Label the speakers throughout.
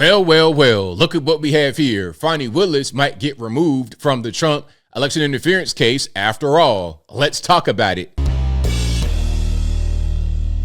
Speaker 1: Well, look at what we have here. Fani Willis might get removed from the Trump election interference case after all. Let's talk about it.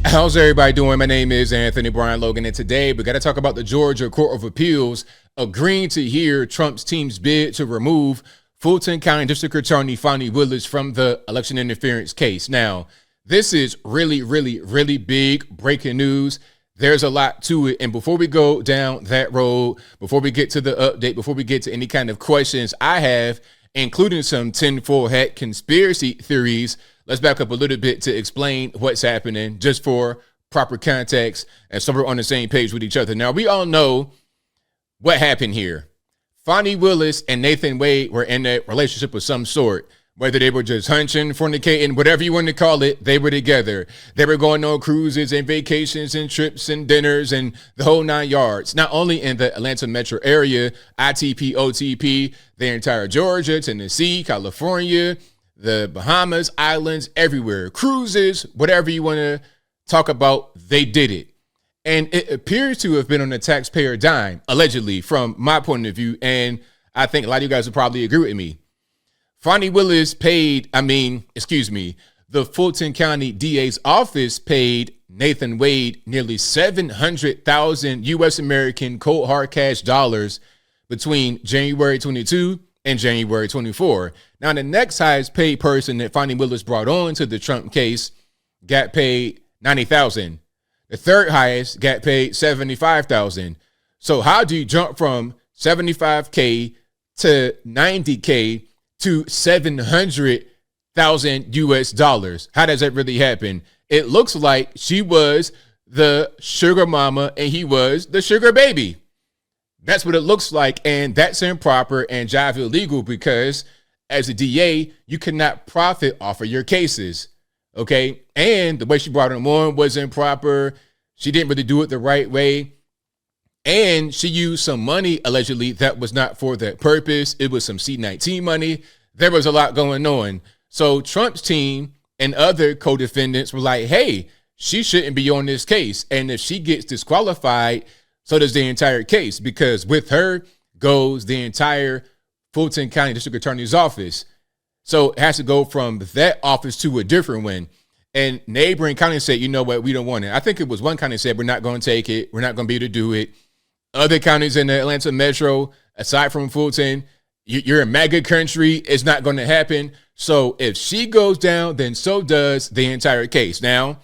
Speaker 1: How's everybody doing? My name is Anthony Brian Logan, and today we got to talk about the Georgia Court of Appeals agreeing to hear Trump's team's bid to remove Fulton County District Attorney Fani Willis from the election interference case. Now, this is really big breaking news. There's a lot to it. And before we go down that road, before we get to the update, before we get to any kind of questions I have, including some tinfoil hat conspiracy theories, let's back up a little bit to explain what's happening just for proper context and so we're on the same page with each other. Now, we all know what happened here. Fani Willis and Nathan Wade were in a relationship of some sort. Whether they were just hunching, fornicating, whatever you want to call it, they were together. They were going on cruises and vacations and trips and dinners and the whole 9 yards. Not only in the Atlanta metro area, ITP, OTP, the entire Georgia, Tennessee, California, the Bahamas, islands, everywhere. Cruises, whatever you want to talk about, they did it. And it appears to have been on the taxpayer dime, allegedly, from my point of view. And I think a lot of you guys would probably agree with me. Fani Willis paid, the Fulton County DA's office paid Nathan Wade nearly 700,000 U.S. American cold hard cash dollars between January 22 and January 24. Now, the next highest paid person that Fani Willis brought on to the Trump case got paid $90,000. The third highest got paid $75,000. So how do you jump from $75K to $90K to 700,000 US dollars? How does that really happen? It looks like she was the sugar mama and he was the sugar baby. That's what it looks like. And that's improper and jive illegal because as a DA, you cannot profit off of your cases. Okay. And the way she brought him on was improper. She didn't really do it the right way. And she used some money, allegedly, that was not for that purpose. It was some C-19 money. There was a lot going on. So Trump's team and other co-defendants were like, hey, she shouldn't be on this case. And if she gets disqualified, so does the entire case, because with her goes the entire Fulton County District Attorney's office. So it has to go from that office to a different one. And neighboring counties said, you know what, we don't want it. I think it was one county said, we're not going to take it. We're not going to be able to do it. Other counties in the Atlanta metro, aside from Fulton, you're a MAGA country. It's not going to happen. So if she goes down, then so does the entire case. Now,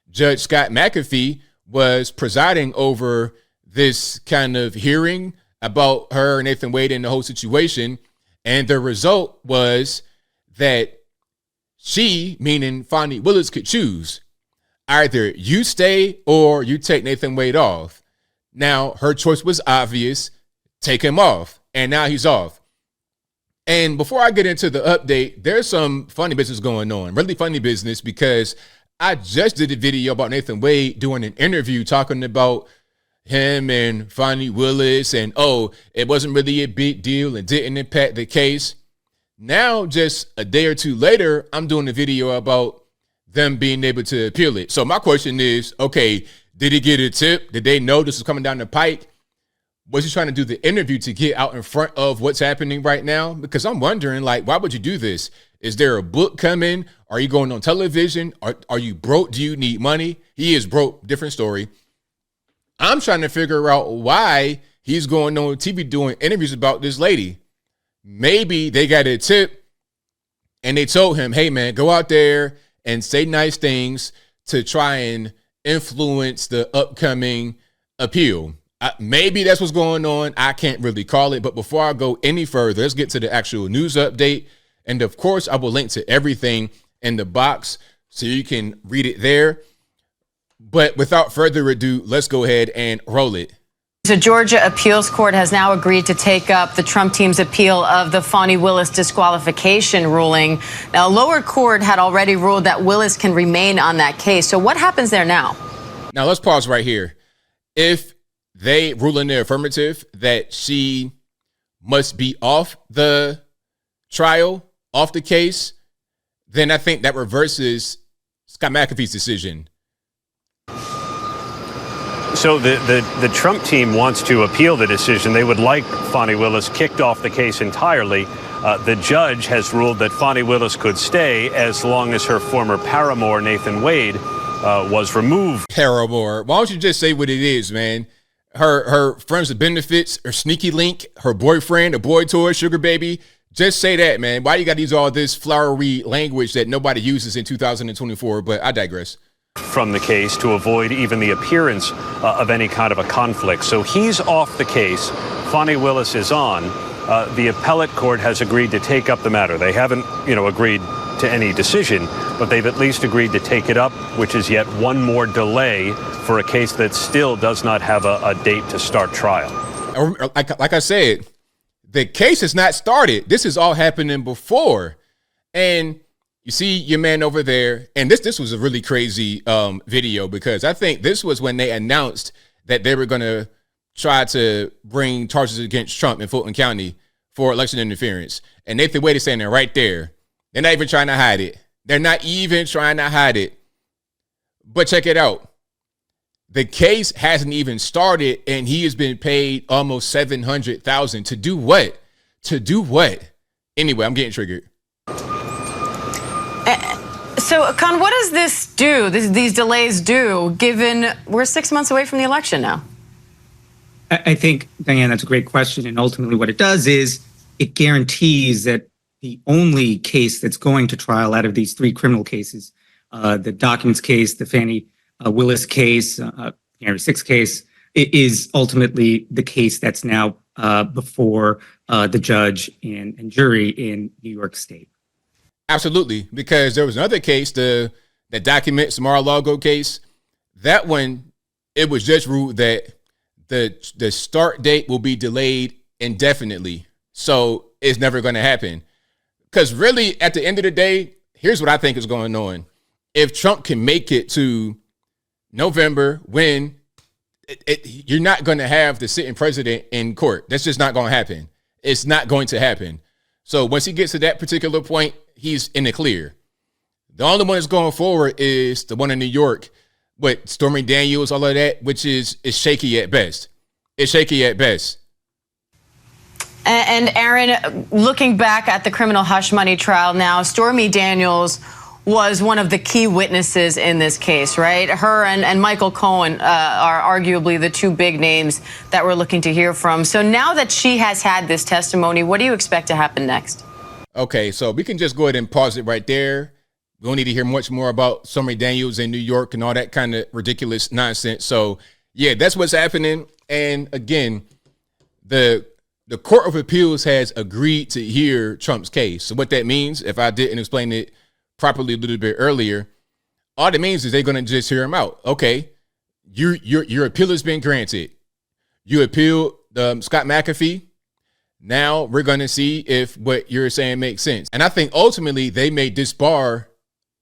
Speaker 1: Judge Scott McAfee was presiding over this kind of hearing about her and Nathan Wade and the whole situation. And the result was that she, meaning Fani Willis, could choose. Either you stay or you take Nathan Wade off. Now, her choice was obvious. Take him off. And now he's off. And before I get into the update, there's some funny business going on. Really funny business because I just did a video about Nathan Wade doing an interview talking about him and Fani Willis and, it wasn't really a big deal and didn't impact the case. Now, just a day or two later, I'm doing a video about them being able to appeal it. So my question is, okay, did he get a tip? Did they know this was coming down the pike? Was he trying to do the interview to get out in front of what's happening right now? Because I'm wondering, why would you do this? Is there a book coming? Are you going on television? Are you broke? Do you need money? He is broke. Different story. I'm trying to figure out why he's going on TV doing interviews about this lady. Maybe they got a tip and they told him, hey, man, go out there and say nice things to try and influence the upcoming appeal. Maybe that's what's going on. I can't really call it. But before I go any further, let's get to the actual news update. And of course, I will link to everything in the box so you can read it there. But without further ado, let's go ahead and roll it.
Speaker 2: The Georgia Appeals Court has now agreed to take up the Trump team's appeal of the Fani Willis disqualification ruling. Now, lower court had already ruled that Willis can remain on that case. So what happens there now?
Speaker 1: Now, let's pause right here. If they rule in the affirmative that she must be off the trial, off the case, then I think that reverses Scott McAfee's decision.
Speaker 3: So the Trump team wants to appeal the decision. They would like Fani Willis kicked off the case entirely. The judge has ruled that Fani Willis could stay as long as her former paramour, Nathan Wade, was removed.
Speaker 1: Paramour. Why don't you just say what it is, man? Her friends with benefits, her sneaky link, her boyfriend, a boy toy, sugar baby. Just say that, man. Why you got to use all this flowery language that nobody uses in 2024? But I digress.
Speaker 3: From the case to avoid even the appearance of any kind of a conflict. So he's off the case. Fani Willis is on. The appellate court has agreed to take up the matter. They haven't, agreed to any decision, but they've at least agreed to take it up, which is yet one more delay for a case that still does not have a date to start trial.
Speaker 1: Like I said, the case has not started. This is all happening before. And you see your man over there, and this was a really crazy video, because I think this was when they announced that they were going to try to bring charges against Trump in Fulton County for election interference. And Nathan Wade is saying that right there. They're not even trying to hide it. They're not even trying to hide it. But check it out. The case hasn't even started, and he has been paid almost $700,000 to do what? To do what? Anyway, I'm getting triggered.
Speaker 2: So, Con, what does this do, these delays do, given we're 6 months away from the election now?
Speaker 4: I think, Diane, that's a great question. And ultimately what it does is it guarantees that the only case that's going to trial out of these three criminal cases, the documents case, the Fani Willis case, January 6th case, is ultimately the case that's now before the judge and jury in New York State.
Speaker 1: Absolutely, because there was another case, the documents Mar-a-Lago case. That one, it was just ruled that the start date will be delayed indefinitely. So it's never going to happen. Because really, at the end of the day, here's what I think is going on. If Trump can make it to November, when you're not going to have the sitting president in court. That's just not going to happen. It's not going to happen. So once he gets to that particular point, he's in the clear. The only one that's going forward is the one in New York with Stormy Daniels, all of that, which is shaky at best. It's shaky at best.
Speaker 2: And Aaron, looking back at the criminal hush money trial now, Stormy Daniels was one of the key witnesses in this case, right? Her and Michael Cohen are arguably the two big names that we're looking to hear from. So now that she has had this testimony, what do you expect to happen next?
Speaker 1: Okay, so we can just go ahead and pause it right there. We don't need to hear much more about Stormy Daniels in New York and all that kind of ridiculous nonsense. So, yeah, that's what's happening. And again, the Court of Appeals has agreed to hear Trump's case. So what that means, if I didn't explain it properly a little bit earlier, all it means is they're going to just hear him out. Okay, your appeal has been granted. You appealed Scott McAfee. Now we're going to see if what you're saying makes sense. And I think ultimately they may disbar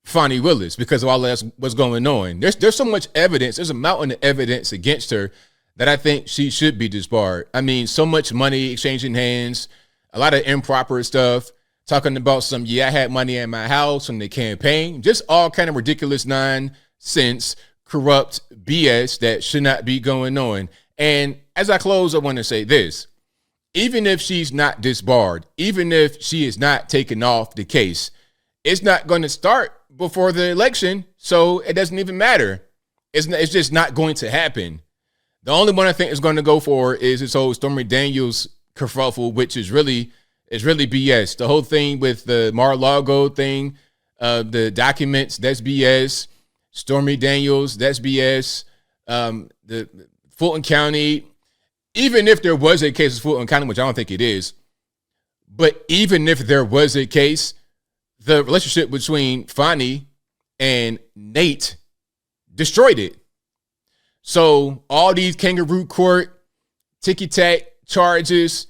Speaker 1: Fani Willis because of all that's what's going on. There's so much evidence. There's a mountain of evidence against her that I think she should be disbarred. I mean, so much money exchanging hands, a lot of improper stuff, talking about I had money in my house from the campaign, just all kind of ridiculous nonsense, corrupt BS that should not be going on. And as I close, I want to say this. Even if she's not disbarred, even if she is not taken off the case, it's not going to start before the election, so it doesn't even matter. It's just not going to happen. The only one I think is going to go for is this whole Stormy Daniels kerfuffle, which is really BS. The whole thing with the Mar-a-Lago thing, the documents, that's BS. Stormy Daniels, that's BS. The Fulton County, even if there was a case of Fulton County, which I don't think it is, but even if there was a case, the relationship between Fani and Nate destroyed it. So all these kangaroo court, ticky-tack charges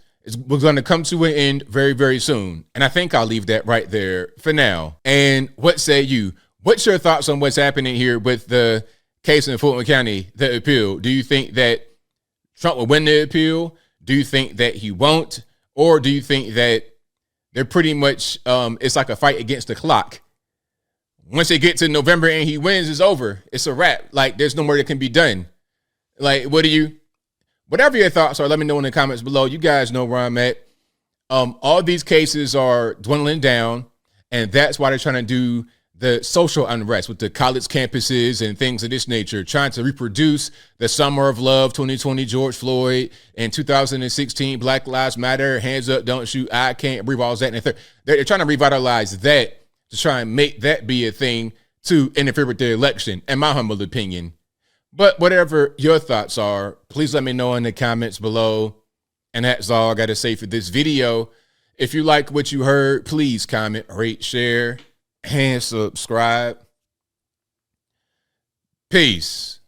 Speaker 1: was going to come to an end very, very soon. And I think I'll leave that right there for now. And what say you? What's your thoughts on what's happening here with the case in Fulton County, the appeal? Do you think that Trump will win the appeal? Do you think that he won't? Or do you think that they're pretty much, it's like a fight against the clock? Once they get to November and he wins, it's over. It's a wrap. Like, there's no more that can be done. Like, whatever your thoughts are, let me know in the comments below. You guys know where I'm at. All these cases are dwindling down, and that's why they're trying to do the social unrest with the college campuses and things of this nature, trying to reproduce the Summer of Love 2020 George Floyd and 2016 Black Lives Matter, hands up, don't shoot, I can't breathe, all that. And they're trying to revitalize that to try and make that be a thing to interfere with the election, in my humble opinion. But whatever your thoughts are, please let me know in the comments below. And that's all I got to say for this video. If you like what you heard, please comment, rate, share, and subscribe. Peace.